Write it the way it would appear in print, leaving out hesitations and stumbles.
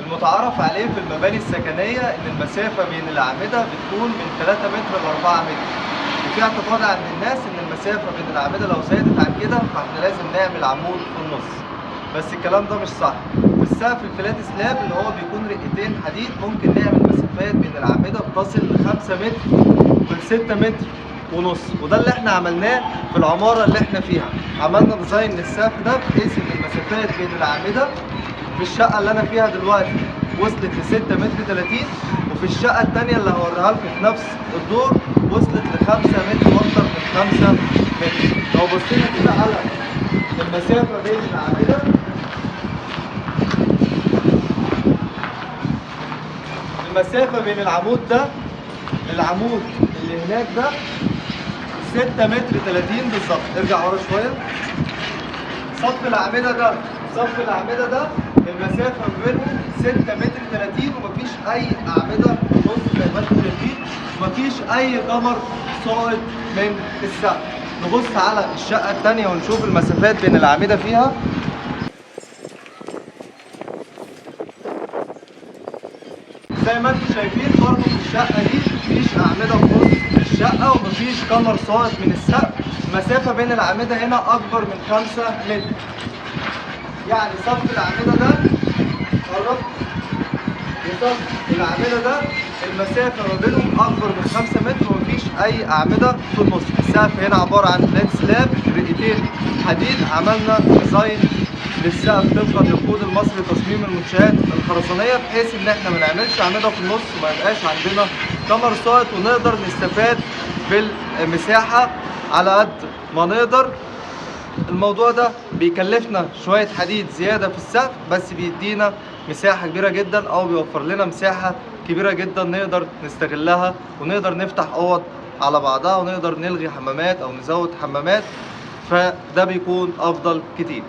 المتعارف عليه في المباني السكنية إن المسافة بين الأعمدة بتكون من 3 متر ل 4 متر، وفي اعتقاد عند الناس إن المسافة بين الأعمدة لو زادت عن كده فإحنا لازم نعمل عمود في النص، بس الكلام ده مش صح. في السقف الفلات سلاب اللي هو بيكون رقتين حديد ممكن نعمل مسافات بين الأعمدة بتصل ل 5 متر ول 6 متر ونص، وده اللي احنا عملناه في العمارة اللي احنا فيها. عملنا ديزاين للسقف ده بحيث إن المسافات بين الأعمدة في الشقة اللي أنا فيها دلوقتي وصلت ل 6 متر 30، وفي الشقة التانية اللي هوريها لكم في نفس الدور وصلت ل 5 متر وأكتر من 5 متر. لو بصينا كده على المسافة بين الأعمدة، المسافة بين العمود ده للعمود اللي هناك ده 6 متر 30 بالظبط. ارجع ورا شوية. صف الأعمدة ده المسافة ما بينهم 6 متر 30، ومفيش أي أعمدة في النص زي ما انتم شايفين، ومفيش أي قمر ساقط من السقف. نبص على الشقة التانية ونشوف المسافات بين الأعمدة فيها. زي ما انتم شايفين برضه في الشقة دي مفيش أعمدة في نص الشقة ومفيش قمر ساقط من السقف. المسافة بين الأعمدة هنا أكبر من 5 متر، يعني صف الأعمدة ده قرب وصف الأعمدة ده المسافة ما بينهم أكبر من 5 متر ومفيش أي أعمدة في النص. السقف هنا عبارة عن فلات سلاب رقتين حديد. عملنا ديزاين للسقف طبقا للكود المصري لتصميم المنشآت الخرسانية بحيث إن احنا ما نعملش أعمدة في النص وما يبقاش عندنا قمر ساقط، ونقدر نستفاد بالمساحة على قد ما نقدر. الموضوع ده بيكلفنا شوية حديد زيادة في السقف، بس بيدينا مساحة كبيرة جدا أو بيوفر لنا مساحة كبيرة جدا نقدر نستغلها، ونقدر نفتح أوض على بعضها، ونقدر نلغي حمامات أو نزود حمامات، فده بيكون أفضل كتير.